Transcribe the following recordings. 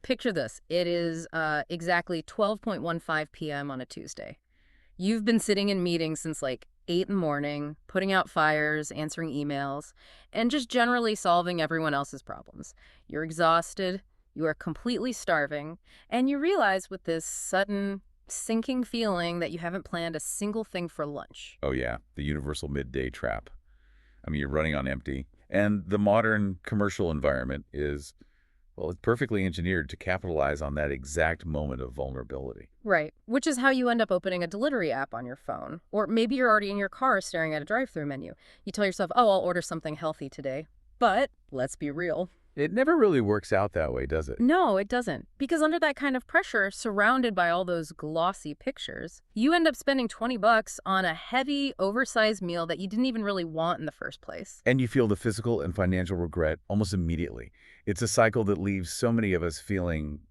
Picture this. It is exactly 12:15 p.m. on a Tuesday. You've been sitting in meetings since like 8 in the morning, putting out fires, answering emails, and just generally solving everyone else's problems. You're exhausted, you are completely starving, and you realize with this sudden sinking feeling that you haven't planned a single thing for lunch. Oh yeah, the universal midday trap. I mean, you're running on empty. And the modern commercial environment is, well, it's perfectly engineered to capitalize on that exact moment of vulnerability. Right, which is how you end up opening a delivery app on your phone. Or maybe you're already in your car staring at a drive-thru menu. You tell yourself, oh, I'll order something healthy today. But let's be real. It never really works out that way, does it? No, it doesn't. Because under that kind of pressure, surrounded by all those glossy pictures, you end up spending $20 on a heavy, oversized meal that you didn't even really want in the first place. And you feel the physical and financial regret almost immediately. It's a cycle that leaves so many of us feeling,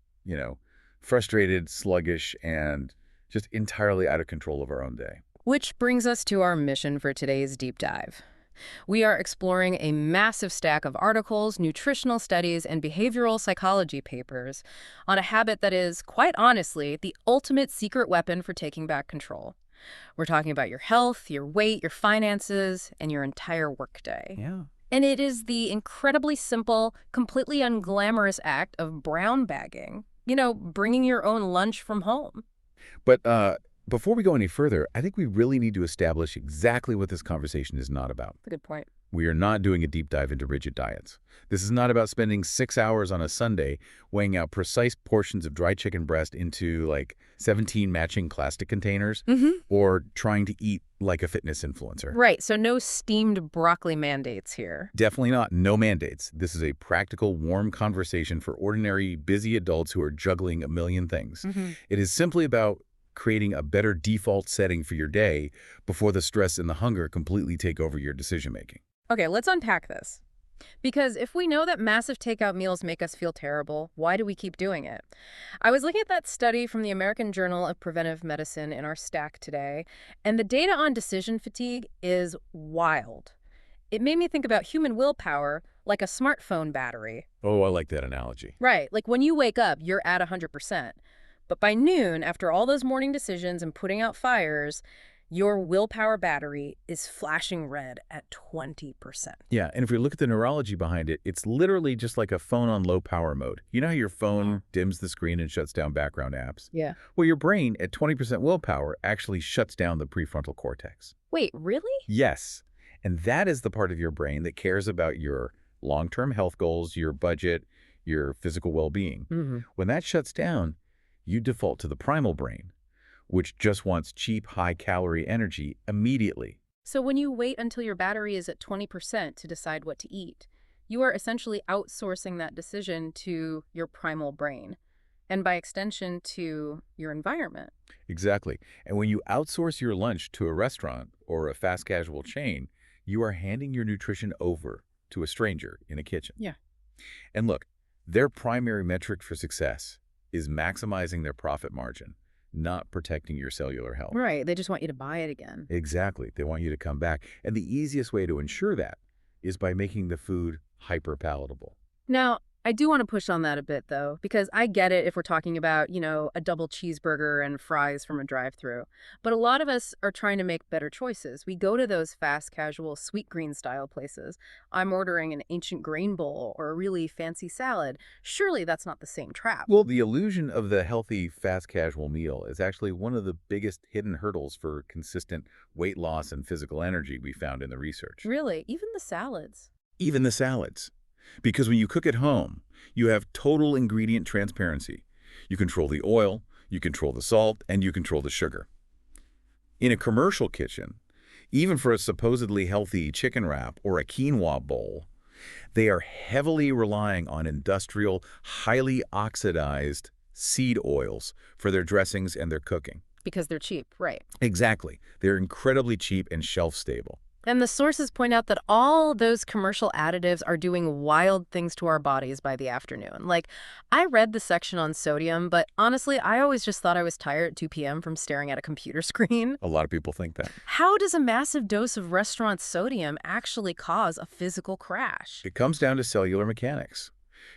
frustrated, sluggish, and just entirely out of control of our own day. Which brings us to our mission for today's deep dive. We are exploring a massive stack of articles, nutritional studies, and behavioral psychology papers on a habit that is, quite honestly, the ultimate secret weapon for taking back control. We're talking about your health, your weight, your finances, and your entire workday. Yeah. And it is the incredibly simple, completely unglamorous act of brown bagging. Bringing your own lunch from home. But before we go any further, I think we really need to establish exactly what this conversation is not about. That's a good point. We are not doing a deep dive into rigid diets. This is not about spending 6 hours on a Sunday weighing out precise portions of dry chicken breast into, 17 matching plastic containers, or trying to eat like a fitness influencer. Right, so no steamed broccoli mandates here. Definitely not. No mandates. This is a practical, warm conversation for ordinary, busy adults who are juggling a million things. It is simply about creating a better default setting for your day before the stress and the hunger completely take over your decision-making. Okay, let's unpack this. Because if we know that massive takeout meals make us feel terrible, why do we keep doing it? I was looking at that study from the American Journal of Preventive Medicine in our stack today, and the data on decision fatigue is wild. It made me think about human willpower like a smartphone battery. Oh, I like that analogy. Right, like when you wake up, you're at 100%. But by noon, after all those morning decisions and putting out fires, your willpower battery is flashing red at 20%. Yeah, and if we look at the neurology behind it, it's literally just like a phone on low power mode. You know how your phone dims the screen and shuts down background apps? Yeah. Well, your brain at 20% willpower actually shuts down the prefrontal cortex. Wait, really? Yes, and that is the part of your brain that cares about your long-term health goals, your budget, your physical well-being. When that shuts down, you default to the primal brain, which just wants cheap, high-calorie energy immediately. So when you wait until your battery is at 20% to decide what to eat, you are essentially outsourcing that decision to your primal brain, and by extension to your environment. Exactly. And when you outsource your lunch to a restaurant or a fast casual chain, you are handing your nutrition over to a stranger in a kitchen. Yeah. And look, their primary metric for success is maximizing their profit margin, not protecting your cellular health. Right. They just want you to buy it again. Exactly. They want you to come back. And the easiest way to ensure that is by making the food hyper-palatable. Now, I do want to push on that a bit, though, because I get it if we're talking about, a double cheeseburger and fries from a drive-thru. But a lot of us are trying to make better choices. We go to those fast, casual, sweet green style places. I'm ordering an ancient grain bowl or a really fancy salad. Surely that's not the same trap. Well, the illusion of the healthy, fast casual meal is actually one of the biggest hidden hurdles for consistent weight loss and physical energy we found in the research. Really? Even the salads? Even the salads. Because when you cook at home, you have total ingredient transparency. You control the oil, you control the salt, and you control the sugar. In a commercial kitchen, even for a supposedly healthy chicken wrap or a quinoa bowl, they are heavily relying on industrial, highly oxidized seed oils for their dressings and their cooking. Because they're cheap, right. Exactly. They're incredibly cheap and shelf-stable. And the sources point out that all those commercial additives are doing wild things to our bodies by the afternoon. Like, I read the section on sodium, but honestly, I always just thought I was tired at 2 p.m. from staring at a computer screen. A lot of people think that. How does a massive dose of restaurant sodium actually cause a physical crash? It comes down to cellular mechanics.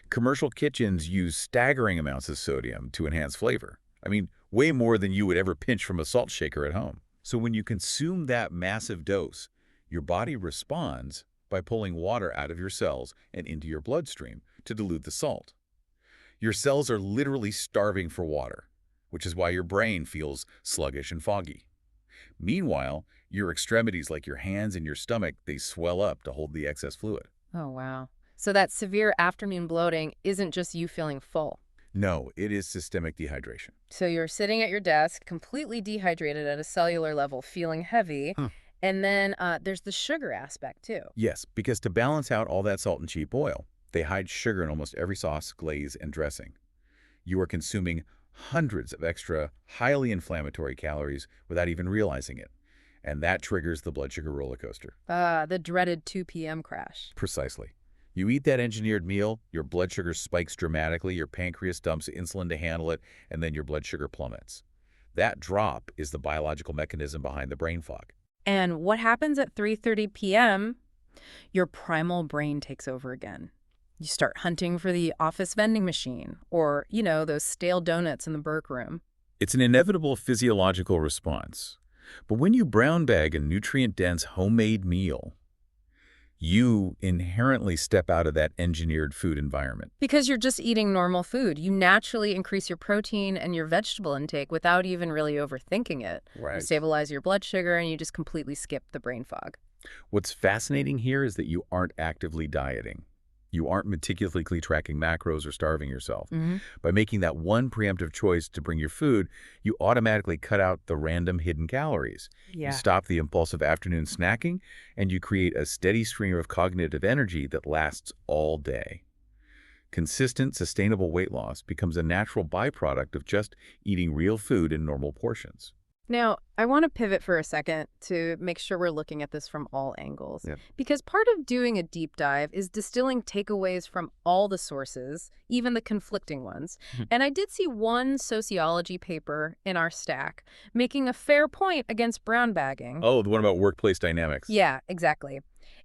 Commercial kitchens use staggering amounts of sodium to enhance flavor. I mean, way more than you would ever pinch from a salt shaker at home. So when you consume that massive dose, your body responds by pulling water out of your cells and into your bloodstream to dilute the salt. Your cells are literally starving for water, which is why your brain feels sluggish and foggy. Meanwhile, your extremities like your hands and your stomach, they swell up to hold the excess fluid. Oh, wow. So that severe afternoon bloating isn't just you feeling full. No, it is systemic dehydration. So you're sitting at your desk, completely dehydrated at a cellular level, feeling heavy. Huh. And then there's the sugar aspect, too. Yes, because to balance out all that salt and cheap oil, they hide sugar in almost every sauce, glaze, and dressing. You are consuming hundreds of extra, highly inflammatory calories without even realizing it. And that triggers the blood sugar roller coaster. The dreaded 2 p.m. crash. Precisely. You eat that engineered meal, your blood sugar spikes dramatically, your pancreas dumps insulin to handle it, and then your blood sugar plummets. That drop is the biological mechanism behind the brain fog. And what happens at 3:30 p.m.? Your primal brain takes over again. You start hunting for the office vending machine or, those stale donuts in the Burke room. It's an inevitable physiological response. But when you brown bag a nutrient-dense homemade meal, you inherently step out of that engineered food environment. Because you're just eating normal food. You naturally increase your protein and your vegetable intake without even really overthinking it. Right. You stabilize your blood sugar and you just completely skip the brain fog. What's fascinating here is that you aren't actively dieting. You aren't meticulously tracking macros or starving yourself. By making that one preemptive choice to bring your food, you automatically cut out the random hidden calories. Yeah. You stop the impulsive afternoon snacking, and you create a steady stream of cognitive energy that lasts all day. Consistent, sustainable weight loss becomes a natural byproduct of just eating real food in normal portions. Now, I want to pivot for a second to make sure we're looking at this from all angles. Yeah. Because part of doing a deep dive is distilling takeaways from all the sources, even the conflicting ones. And I did see one sociology paper in our stack making a fair point against brown bagging. Oh, the one about workplace dynamics. Yeah, exactly.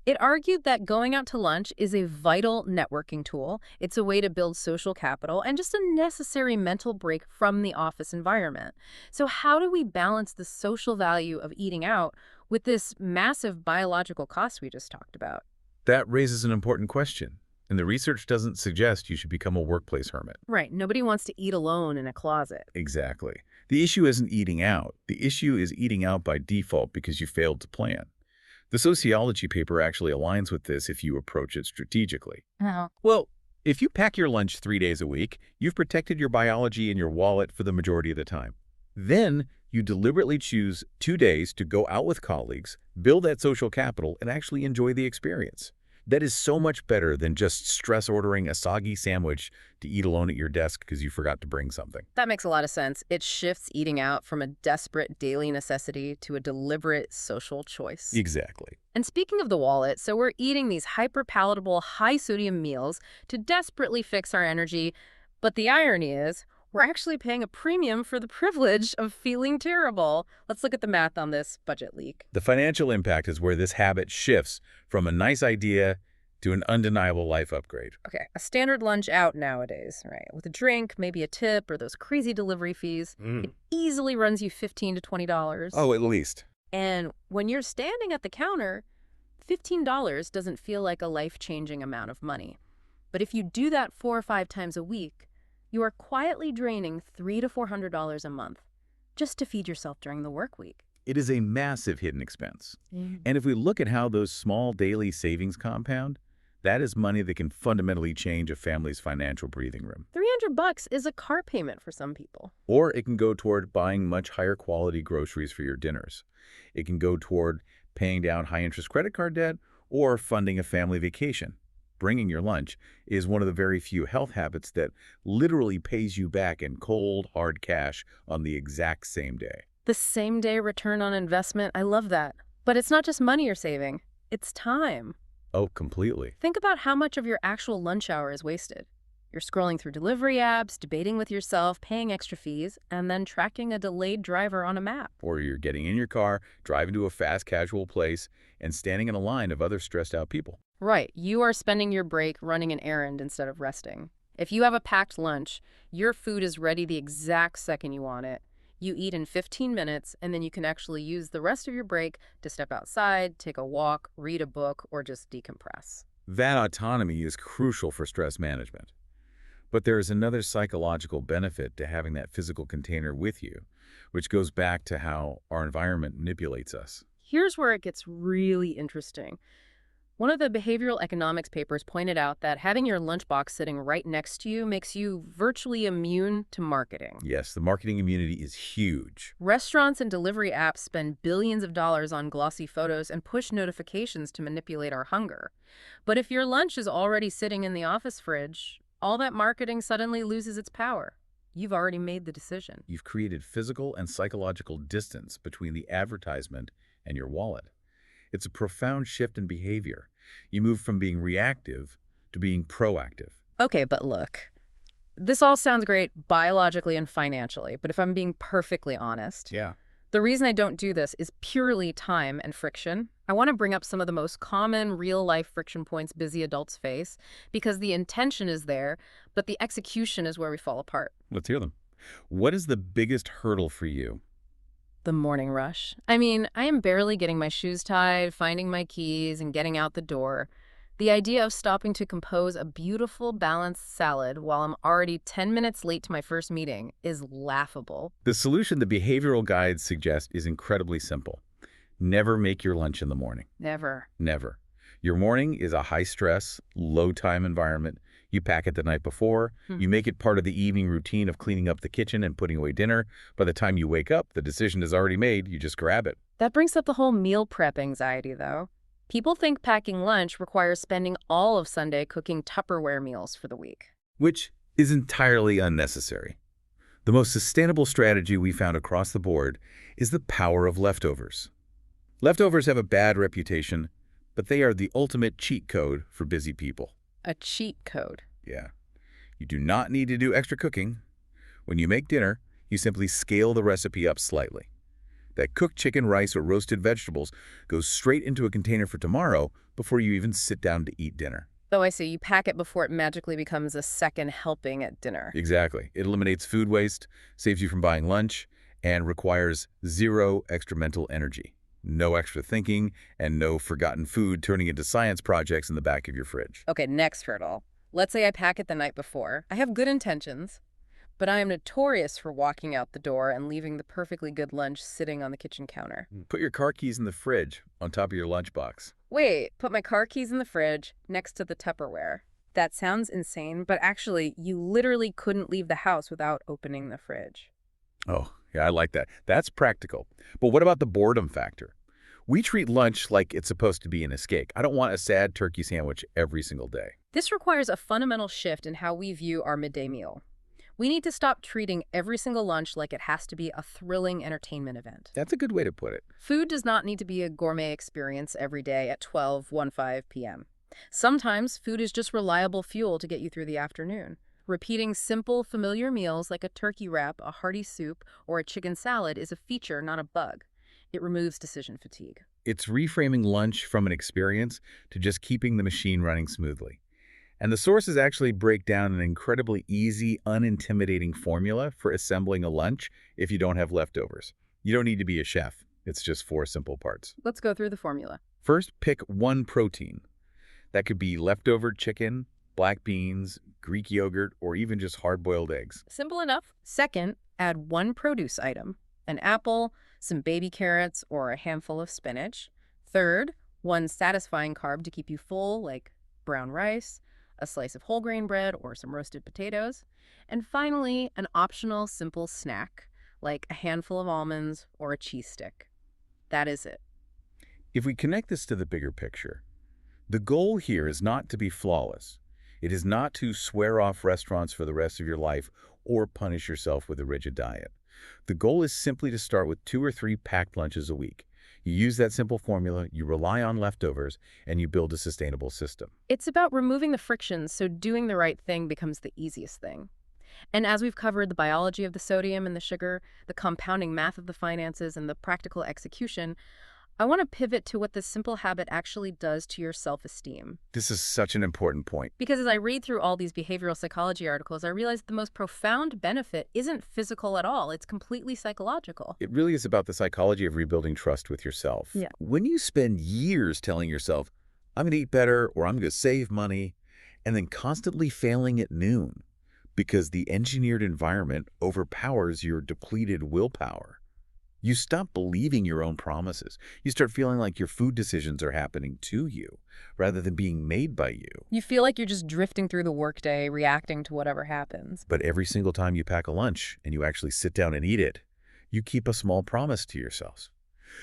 It argued that going out to lunch is a vital networking tool. It's a way to build social capital and just a necessary mental break from the office environment. So how do we balance the social value of eating out with this massive biological cost we just talked about? That raises an important question, and the research doesn't suggest you should become a workplace hermit. Right. Nobody wants to eat alone in a closet. Exactly. The issue isn't eating out. The issue is eating out by default because you failed to plan. The sociology paper actually aligns with this if you approach it strategically. Oh. Well, if you pack your lunch 3 days a week, you've protected your biology and your wallet for the majority of the time. Then you deliberately choose 2 days to go out with colleagues, build that social capital, and actually enjoy the experience. That is so much better than just stress ordering a soggy sandwich to eat alone at your desk because you forgot to bring something. That makes a lot of sense. It shifts eating out from a desperate daily necessity to a deliberate social choice. Exactly. And speaking of the wallet, so we're eating these hyper-palatable, high-sodium meals to desperately fix our energy. But the irony is, we're actually paying a premium for the privilege of feeling terrible. Let's look at the math on this budget leak. The financial impact is where this habit shifts from a nice idea to an undeniable life upgrade. Okay, a standard lunch out nowadays, right? With a drink, maybe a tip, or those crazy delivery fees, it easily runs you $15 to $20. Oh, at least. And when you're standing at the counter, $15 doesn't feel like a life-changing amount of money. But if you do that 4 or 5 times a week, you are quietly draining $300 to $400 a month just to feed yourself during the work week. It is a massive hidden expense. And if we look at how those small daily savings compound, that is money that can fundamentally change a family's financial breathing room. $300 is a car payment for some people. Or it can go toward buying much higher quality groceries for your dinners. It can go toward paying down high-interest credit card debt or funding a family vacation. Bringing your lunch is one of the very few health habits that literally pays you back in cold, hard cash on the exact same day. The same day return on investment, I love that. But it's not just money you're saving, it's time. Oh, completely. Think about how much of your actual lunch hour is wasted. You're scrolling through delivery apps, debating with yourself, paying extra fees, and then tracking a delayed driver on a map. Or you're getting in your car, driving to a fast casual place, and standing in a line of other stressed out people. Right, you are spending your break running an errand instead of resting. If you have a packed lunch, your food is ready the exact second you want it. You eat in 15 minutes, and then you can actually use the rest of your break to step outside, take a walk, read a book, or just decompress. That autonomy is crucial for stress management. But there is another psychological benefit to having that physical container with you, which goes back to how our environment manipulates us. Here's where it gets really interesting. One of the behavioral economics papers pointed out that having your lunchbox sitting right next to you makes you virtually immune to marketing. Yes, the marketing immunity is huge. Restaurants and delivery apps spend billions of dollars on glossy photos and push notifications to manipulate our hunger. But if your lunch is already sitting in the office fridge, all that marketing suddenly loses its power. You've already made the decision. You've created physical and psychological distance between the advertisement and your wallet. It's a profound shift in behavior. You move from being reactive to being proactive. Okay, but look, this all sounds great biologically and financially, but if I'm being perfectly honest, Yeah. the reason I don't do this is purely time and friction. I want to bring up some of the most common real-life friction points busy adults face because the intention is there, but the execution is where we fall apart. Let's hear them. What is the biggest hurdle for you? The morning rush. I mean, I am barely getting my shoes tied, finding my keys, and getting out the door. The idea of stopping to compose a beautiful, balanced salad while I'm already 10 minutes late to my first meeting is laughable. The solution the behavioral guides suggest is incredibly simple. Never make your lunch in the morning. Never. Never. Your morning is a high-stress, low-time environment. You pack it the night before. You make it part of the evening routine of cleaning up the kitchen and putting away dinner. By the time you wake up, the decision is already made. You just grab it. That brings up the whole meal prep anxiety, though. People think packing lunch requires spending all of Sunday cooking Tupperware meals for the week. Which is entirely unnecessary. The most sustainable strategy we found across the board is the power of leftovers. Leftovers have a bad reputation, but they are the ultimate cheat code for busy people. A cheat code. Yeah. You do not need to do extra cooking. When you make dinner, you simply scale the recipe up slightly. That cooked chicken, rice, or roasted vegetables goes straight into a container for tomorrow before you even sit down to eat dinner. Oh, I see. You pack it before it magically becomes a second helping at dinner. Exactly. It eliminates food waste, saves you from buying lunch, and requires zero extra mental energy. No extra thinking, and no forgotten food turning into science projects in the back of your fridge. Okay, next hurdle. Let's say I pack it the night before. I have good intentions, but I am notorious for walking out the door and leaving the perfectly good lunch sitting on the kitchen counter. Put your car keys in the fridge on top of your lunchbox. Wait, put my car keys in the fridge next to the Tupperware. That sounds insane, but actually, you literally couldn't leave the house without opening the fridge. Oh, yeah, I like that. That's practical. But what about the boredom factor? We treat lunch like it's supposed to be an escape. I don't want a sad turkey sandwich every single day. This requires a fundamental shift in how we view our midday meal. We need to stop treating every single lunch like it has to be a thrilling entertainment event. That's a good way to put it. Food does not need to be a gourmet experience every day at 12:15 p.m. Sometimes food is just reliable fuel to get you through the afternoon. Repeating simple, familiar meals like a turkey wrap, a hearty soup, or a chicken salad is a feature, not a bug. It removes decision fatigue. It's reframing lunch from an experience to just keeping the machine running smoothly. And the sources actually break down an incredibly easy, unintimidating formula for assembling a lunch if you don't have leftovers. You don't need to be a chef. It's just 4 simple parts. Let's go through the formula. First, pick one protein. That could be leftover chicken, black beans, Greek yogurt, or even just hard-boiled eggs. Simple enough. Second, add one produce item, an apple, some baby carrots, or a handful of spinach. Third, one satisfying carb to keep you full, like brown rice, a slice of whole grain bread, or some roasted potatoes. And finally, an optional simple snack, like a handful of almonds or a cheese stick. That is it. If we connect this to the bigger picture, the goal here is not to be flawless. It is not to swear off restaurants for the rest of your life or punish yourself with a rigid diet. The goal is simply to start with 2 or 3 packed lunches a week. You use that simple formula, you rely on leftovers, and you build a sustainable system. It's about removing the frictions so doing the right thing becomes the easiest thing. And as we've covered the biology of the sodium and the sugar, the compounding math of the finances, and the practical execution, I want to pivot to what this simple habit actually does to your self-esteem. This is such an important point. Because as I read through all these behavioral psychology articles, I realize the most profound benefit isn't physical at all. It's completely psychological. It really is about the psychology of rebuilding trust with yourself. Yeah. When you spend years telling yourself, I'm going to eat better or I'm going to save money, and then constantly failing at noon because the engineered environment overpowers your depleted willpower, you stop believing your own promises. You start feeling like your food decisions are happening to you rather than being made by you. You feel like you're just drifting through the workday, reacting to whatever happens. But every single time you pack a lunch and you actually sit down and eat it, you keep a small promise to yourselves.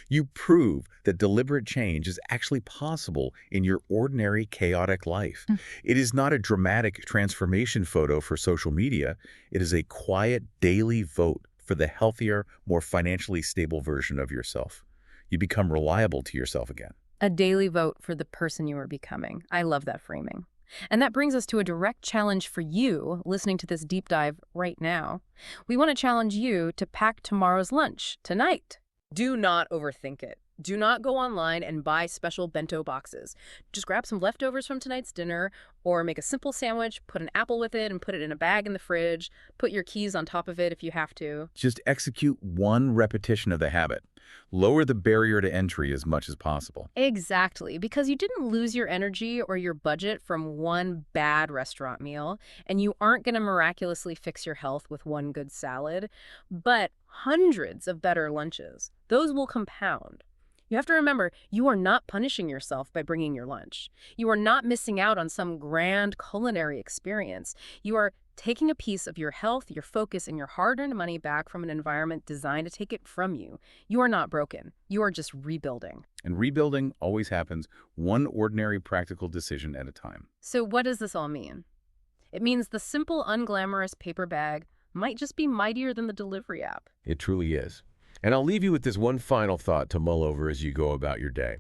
You prove that deliberate change is actually possible in your ordinary, chaotic life. It is not a dramatic transformation photo for social media. It is a quiet, daily vote for the healthier, more financially stable version of yourself. You become reliable to yourself again. A daily vote for the person you are becoming. I love that framing. And that brings us to a direct challenge for you listening to this deep dive right now. We want to challenge you to pack tomorrow's lunch tonight. Do not overthink it. Do not go online and buy special bento boxes. Just grab some leftovers from tonight's dinner or make a simple sandwich, put an apple with it and put it in a bag in the fridge. Put your keys on top of it if you have to. Just execute one repetition of the habit. Lower the barrier to entry as much as possible. Exactly, because you didn't lose your energy or your budget from one bad restaurant meal, and you aren't going to miraculously fix your health with one good salad, but hundreds of better lunches. Those will compound. You have to remember, you are not punishing yourself by bringing your lunch. You are not missing out on some grand culinary experience. You are taking a piece of your health, your focus, and your hard-earned money back from an environment designed to take it from you. You are not broken. You are just rebuilding. And rebuilding always happens one ordinary practical decision at a time. So what does this all mean? It means the simple, unglamorous paper bag might just be mightier than the delivery app. It truly is. And I'll leave you with this one final thought to mull over as you go about your day.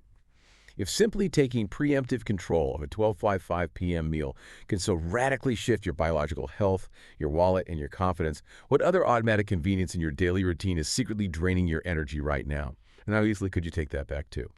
If simply taking preemptive control of a 12:55 p.m. meal can so radically shift your biological health, your wallet, and your confidence, what other automatic convenience in your daily routine is secretly draining your energy right now? And how easily could you take that back too?